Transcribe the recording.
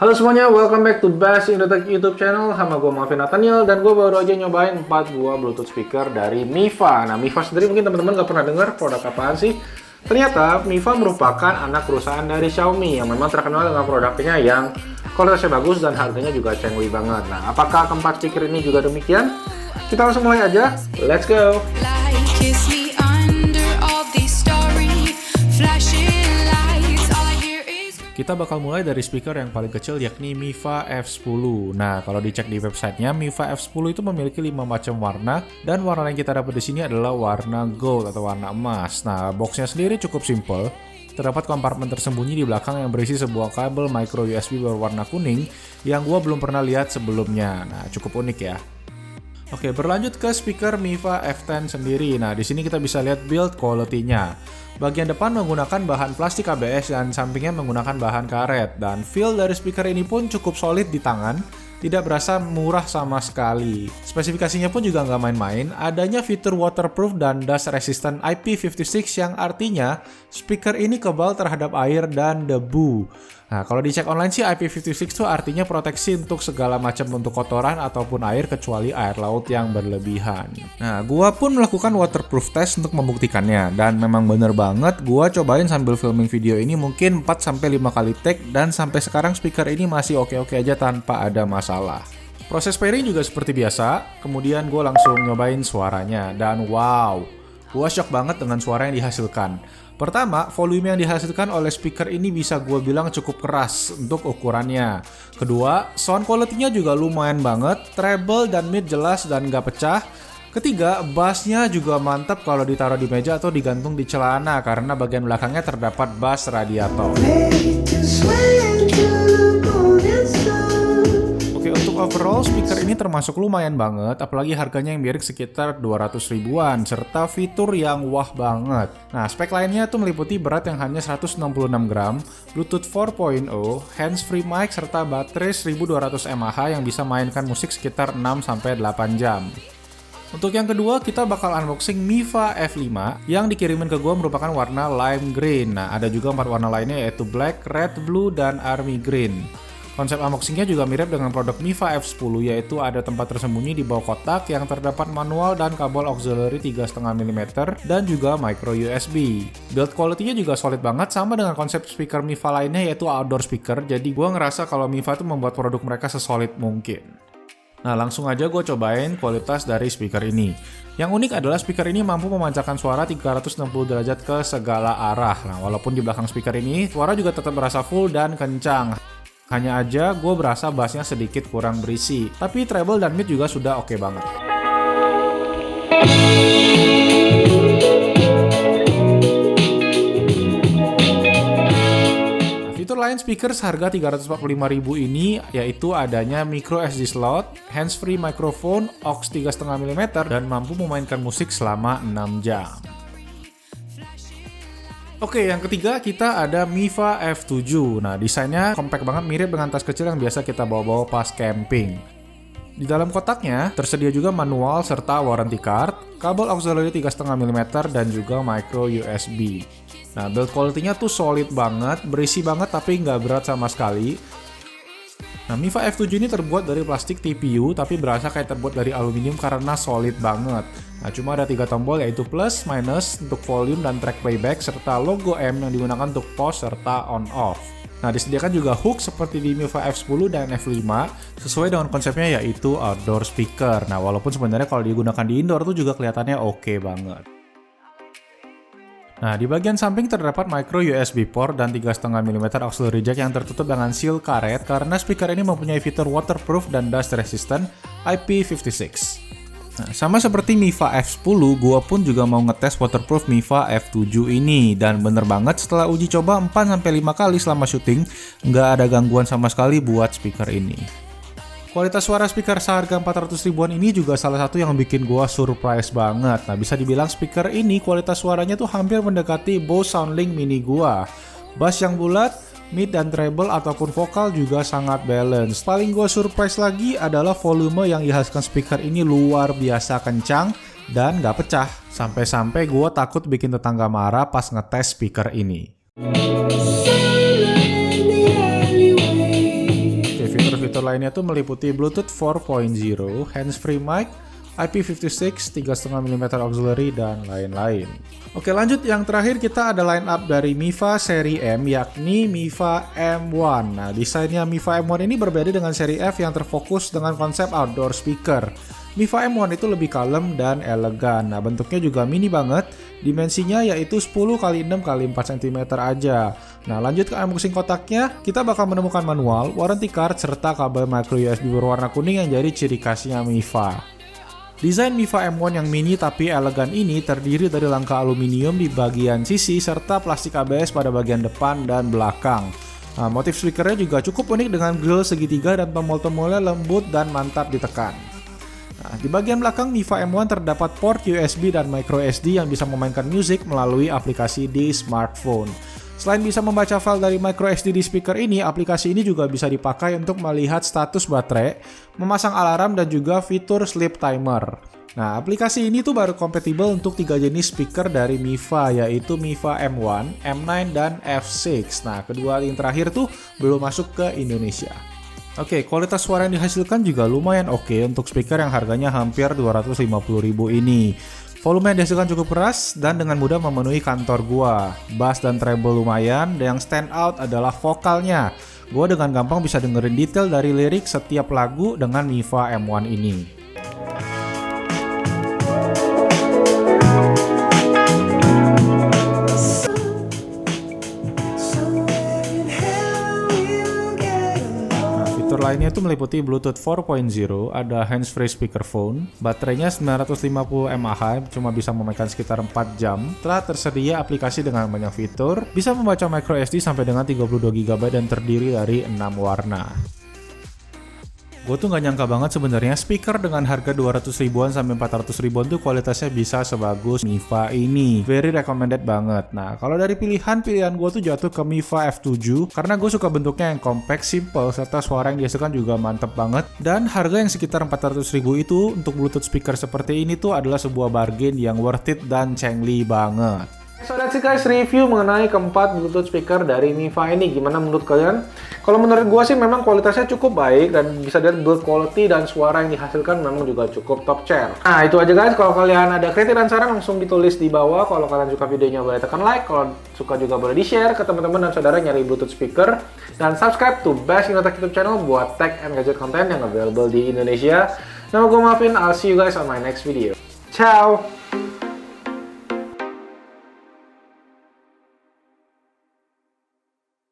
Halo semuanya, welcome back to Bass in the Tech YouTube channel. Sama gue Malvin Nathaniel, dan gue baru aja nyobain 4 buah Bluetooth speaker dari Miva. Nah, Miva sendiri mungkin teman-teman gak pernah dengar produk apaan sih. Ternyata Miva merupakan anak perusahaan dari Xiaomi yang memang terkenal dengan produknya yang kualitasnya bagus dan harganya juga cengli banget. Nah, apakah keempat speaker ini juga demikian? Kita langsung mulai aja, let's go! Kita bakal mulai dari speaker yang paling kecil yakni Miva F10. Nah, kalau dicek di websitenya, Miva F10 itu memiliki 5 macam warna, dan warna yang kita dapat di sini adalah warna gold atau warna emas. Nah, boxnya sendiri cukup simple. Terdapat kompartemen tersembunyi di belakang yang berisi sebuah kabel micro USB berwarna kuning yang gua belum pernah lihat sebelumnya. Nah, cukup unik ya. Oke, berlanjut ke speaker Miva F10 sendiri. Nah, di sini kita bisa lihat build quality-nya. Bagian depan menggunakan bahan plastik ABS dan sampingnya menggunakan bahan karet. Dan feel dari speaker ini pun cukup solid di tangan, tidak berasa murah sama sekali. Spesifikasinya pun juga nggak main-main, adanya fitur waterproof dan dust resistant IP56 yang artinya speaker ini kebal terhadap air dan debu. Nah, kalau dicek online sih IP56 itu artinya proteksi untuk segala macam bentuk kotoran ataupun air kecuali air laut yang berlebihan. Nah, gua pun melakukan waterproof test untuk membuktikannya, dan memang bener banget gua cobain sambil filming video ini mungkin 4-5 kali take, dan sampai sekarang speaker ini masih oke-oke aja tanpa ada masalah. Proses pairing juga seperti biasa, kemudian gue langsung nyobain suaranya, dan wow, gue shock banget dengan suara yang dihasilkan. Pertama, volume yang dihasilkan oleh speaker ini bisa gue bilang cukup keras untuk ukurannya. Kedua, sound quality-nya juga lumayan banget, treble dan mid jelas dan gak pecah. Ketiga, bassnya juga mantap kalau ditaruh di meja atau digantung di celana karena bagian belakangnya terdapat bass radiator. Overall, speaker ini termasuk lumayan banget, apalagi harganya yang miring sekitar 200 ribuan, serta fitur yang wah banget. Nah, spek lainnya tuh meliputi berat yang hanya 166 gram, Bluetooth 4.0, hands-free mic, serta baterai 1200 mAh yang bisa mainkan musik sekitar 6-8 jam. Untuk yang kedua, kita bakal unboxing Miva F5 yang dikirimin ke gua merupakan warna lime green. Nah, ada juga 4 warna lainnya yaitu black, red, blue, dan army green. Konsep unboxingnya juga mirip dengan produk Miva F10, yaitu ada tempat tersembunyi di bawah kotak yang terdapat manual dan kabel auxiliary 3,5 mm dan juga micro USB. Build quality-nya juga solid banget, sama dengan konsep speaker Miva lainnya yaitu outdoor speaker, jadi gua ngerasa kalau Miva tuh membuat produk mereka sesolid mungkin. Nah, langsung aja gue cobain kualitas dari speaker ini. Yang unik adalah speaker ini mampu memancarkan suara 360 derajat ke segala arah. Nah, walaupun di belakang speaker ini, suara juga tetap berasa full dan kencang. Hanya aja gue berasa bassnya sedikit kurang berisi, tapi treble dan mid juga sudah oke banget. Nah, fitur lain speaker seharga 345.000 ini yaitu adanya micro SD slot, hands-free microphone, aux 3,5 mm, dan mampu memainkan musik selama 6 jam. Oke, yang ketiga kita ada Miva F7. Nah, desainnya compact banget, mirip dengan tas kecil yang biasa kita bawa-bawa pas camping. Di dalam kotaknya tersedia juga manual serta warranty card, kabel auxiliary 3,5 mm, dan juga micro USB. Nah, build quality-nya tuh solid banget, berisi banget tapi nggak berat sama sekali. Nah, Miva F7 ini terbuat dari plastik TPU tapi berasa kayak terbuat dari aluminium karena solid banget. Nah, cuma ada 3 tombol yaitu plus, minus untuk volume dan track playback, serta logo M yang digunakan untuk pause serta on off. Nah, disediakan juga hook seperti di Miva F10 dan F5 sesuai dengan konsepnya yaitu outdoor speaker. Nah, walaupun sebenarnya kalau digunakan di indoor tuh juga kelihatannya oke banget. Nah, di bagian samping terdapat micro USB port dan 3,5 mm auxiliary jack yang tertutup dengan seal karet karena speaker ini mempunyai fitur waterproof dan dust resistant IP56. Nah, sama seperti Miva F10, gua pun juga mau ngetes waterproof Miva F7 ini, dan bener banget setelah uji coba 4-5 kali selama syuting, nggak ada gangguan sama sekali buat speaker ini. Kualitas suara speaker seharga 400 ribuan ini juga salah satu yang bikin gua surprise banget. Nah, bisa dibilang speaker ini kualitas suaranya tuh hampir mendekati Bose SoundLink Mini gua. Bass yang bulat, mid dan treble ataupun vokal juga sangat balance. Paling gua surprise lagi adalah volume yang dihasilkan speaker ini luar biasa kencang dan gak pecah. Sampai-sampai gua takut bikin tetangga marah pas ngetes speaker ini. fitur lainnya tuh meliputi Bluetooth 4.0, handsfree mic, IP56, 3,5 mm auxiliary, dan lain-lain. Oke, lanjut yang terakhir kita ada line up dari Mifa seri M, yakni Mifa M1. Nah, desainnya Mifa M1 ini berbeda dengan seri F yang terfokus dengan konsep outdoor speaker. Mifa M1 itu lebih kalem dan elegan. Nah, bentuknya juga mini banget. Dimensinya yaitu 10x6x4 cm aja. Nah, lanjut ke unboxing kotaknya, kita bakal menemukan manual, warranty card, serta kabel micro USB berwarna kuning yang jadi ciri khasnya Mifa. Desain Mifa M1 yang mini tapi elegan ini terdiri dari rangka aluminium di bagian sisi serta plastik ABS pada bagian depan dan belakang. Nah, motif speakernya juga cukup unik dengan grill segitiga dan tombol-tombolnya lembut dan mantap ditekan. Nah, di bagian belakang Mifa M1 terdapat port USB dan micro SD yang bisa memainkan musik melalui aplikasi di smartphone. Selain bisa membaca file dari micro SD di speaker ini, aplikasi ini juga bisa dipakai untuk melihat status baterai, memasang alarm, dan juga fitur sleep timer. Nah, aplikasi ini tuh baru kompatibel untuk 3 jenis speaker dari Mifa, yaitu Mifa M1, M9, dan F6. Nah, kedua yang terakhir tuh belum masuk ke Indonesia. Oke, kualitas suara yang dihasilkan juga lumayan oke untuk speaker yang harganya hampir 250.000 ini. Volume yang dihasilkan cukup keras dan dengan mudah memenuhi kantor gua. Bass dan treble lumayan, dan yang stand out adalah vokalnya. Gua dengan gampang bisa dengerin detail dari lirik setiap lagu dengan Mifa M1 ini. Fitur lainnya itu meliputi Bluetooth 4.0, ada handsfree speakerphone, baterainya 950 mAh, cuma bisa memainkan sekitar 4 jam. Telah tersedia aplikasi dengan banyak fitur, bisa membaca micro SD sampai dengan 32 GB dan terdiri dari 6 warna. Gue tuh gak nyangka banget sebenarnya speaker dengan harga 200 ribuan sampai 400 ribuan tuh kualitasnya bisa sebagus Mifa ini. Very recommended banget. Nah, kalau dari pilihan gue tuh jatuh ke Mifa F7 karena gue suka bentuknya yang compact, simple, serta suara yang dihasilkan juga mantep banget. Dan harga yang sekitar 400 ribu itu untuk Bluetooth speaker seperti ini tuh adalah sebuah bargain yang worth it dan cengli banget. So that's it guys, review mengenai keempat Bluetooth speaker dari Mifa ini. Gimana menurut kalian? Kalau menurut gua sih memang kualitasnya cukup baik dan bisa dilihat build quality dan suara yang dihasilkan memang juga cukup top tier. Nah, itu aja guys. Kalau kalian ada kritik dan saran langsung ditulis di bawah. Kalau kalian suka videonya boleh tekan like. Kalau suka juga boleh di-share ke teman-teman dan saudara nyari Bluetooth speaker. Dan subscribe to Best Tech YouTube channel buat tech and gadget content yang available di Indonesia. Nama gue Marvin, I'll see you guys on my next video. Ciao!